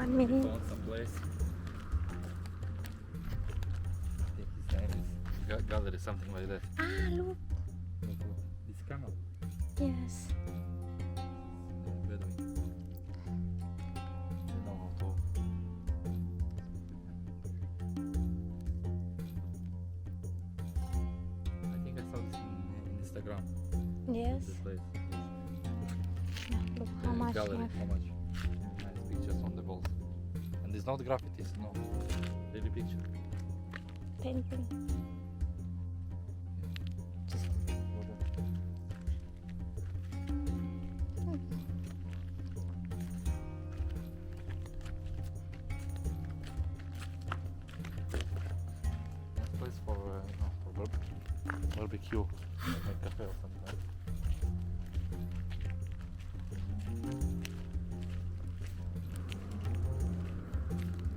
one minute. Found some place. I think his name is Gallery, something like that. Look. Look, look. This camel. Yes. Bedouin. They know how to. I think I saw this in Instagram. Yes. This place. Look how much. Gallery, how much? Nice pictures on the walls. And there's not graffitis, no. Really picture. Painting. Just go there. Nice place for barbecue, like cafe or something like that.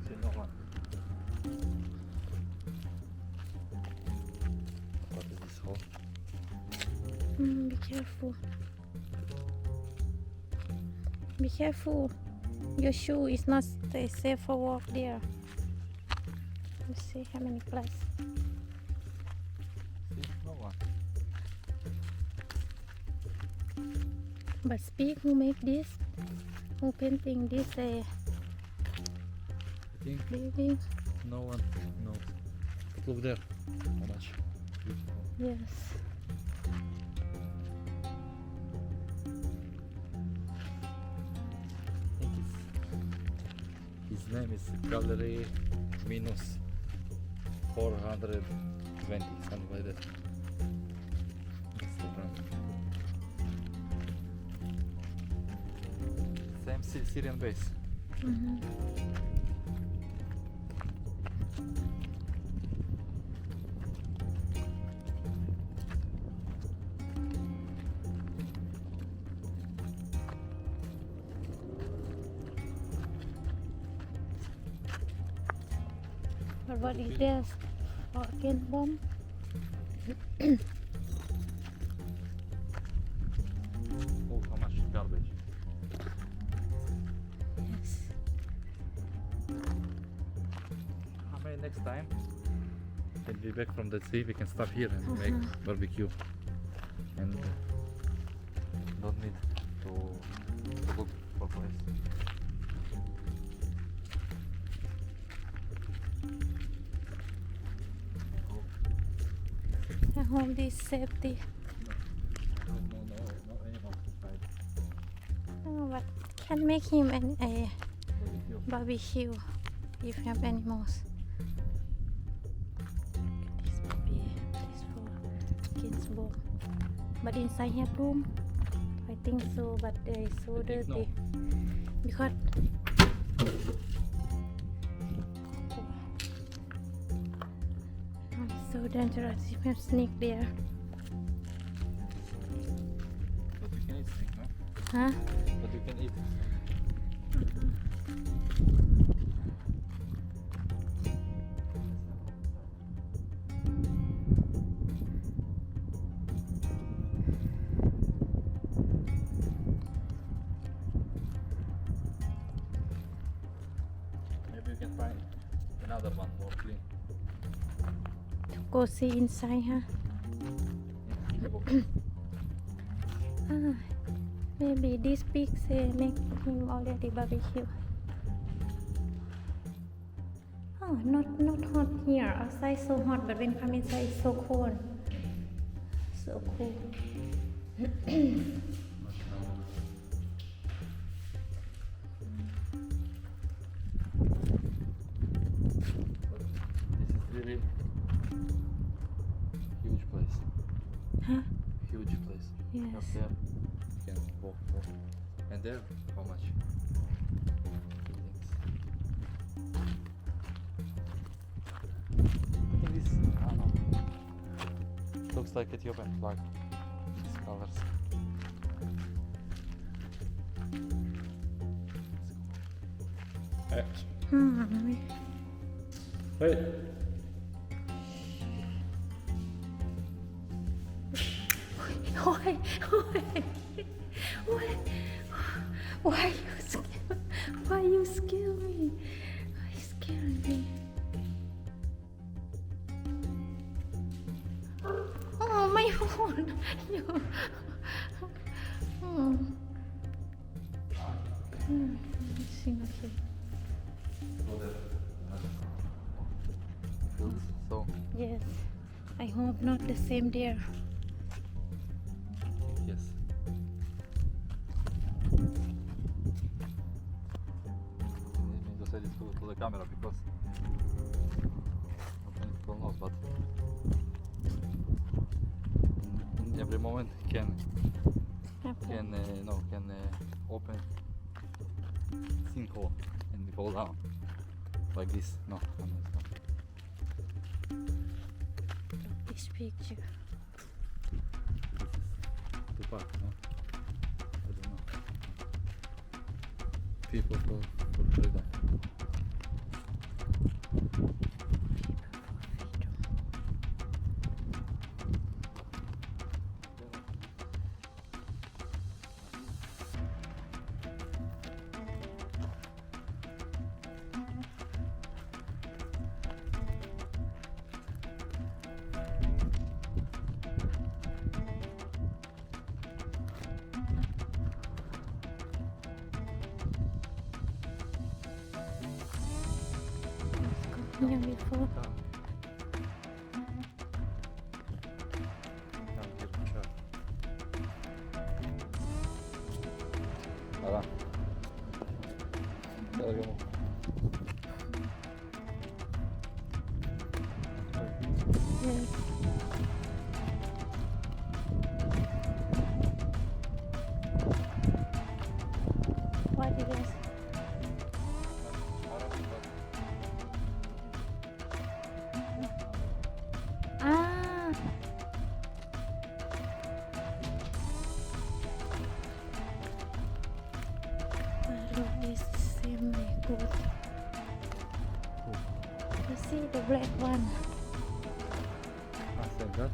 See, no one. What is this hole? Be careful. Be careful. Your shoe is not safe for walk there. Let's see how many glass. See, no one. But speak, who make this? Who painting this I think building? no one knows. But look there, how much beautiful. Yes. I think his name is Gallery minus 420, something like that. Instagram. Same Syrian base. But what is this? Again bomb? Oh, how much garbage. Yes. Maybe next time when we back from the sea we can stop here and make barbecue and don't need to look for place. I hope this safety. No animals inside. Oh, but can make him a Barbecue. barbecue if you have animals. This puppy, this for kids bowl. But inside have room. I think so, but they is so I think dirty. no. Because oh, it's so dangerous if you have snake there. But you can eat snake, no? Huh? But you can eat. Maybe you can find another one more clean. Go see inside, huh? In the box. Maybe this pig say make him already barbecue. Oh, not hot here. Outside so hot, but when come inside it's so cold. So cool. This is really huge place. Huh? Huge place. Yes. Up there, you can walk. And there, how much? I think this, I don't know. Looks like Ethiopian flag. These colors. Hey. Hey. Why you scare me? Okay. So Yes. I hope not the same deer. yes. You need to set it to the camera because not many people knows, but in every moment can open sinkhole and fall down like this. No, I'm not. This picture. Too far, no? I don't know. People for freedom. Here before. Ara. Gel. Yes. What it is? Ah. Look, this same goat. You see the black one? Ah, like that?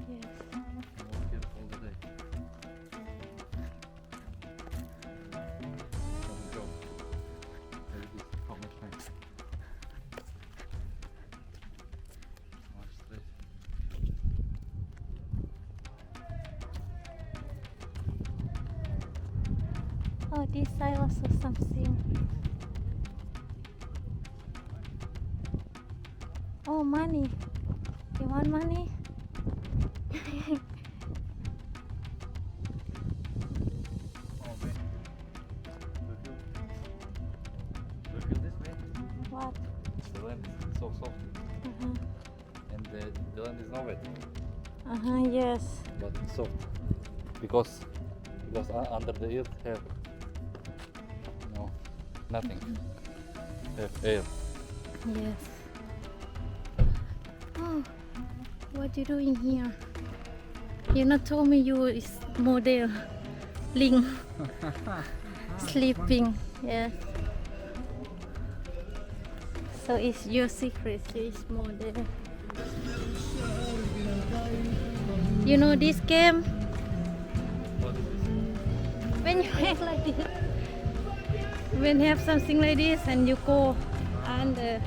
Yes. Walk here all the day. Don't go. Maybe this how much time? Much stress. Oh, this side also something. Oh, money. You want money? Oh, man. Do you feel this, man? What? The land is so soft and the land is not wet, Yes. but soft because under the earth have nothing, have air. Yes. Oh, what you doing here? You not told me you is model Ling sleeping. Yes. So it's your secret. You is model. You know this game? What is this? When you have like this, when you have something like this and you go under.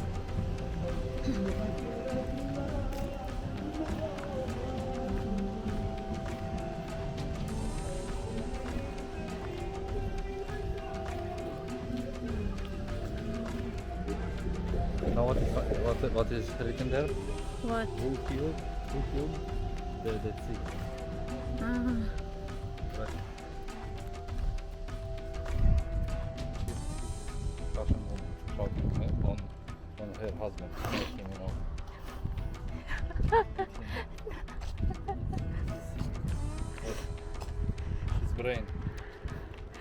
You know what is written there? What? Who killed the sea? Right. Russian woman shouting on her husband, making, his brain.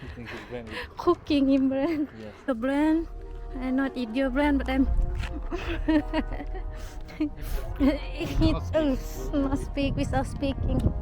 Eating his brain with, Cooking in brand. yes. The brand. I not eat your brand, but I'm. Eat not speak without speaking.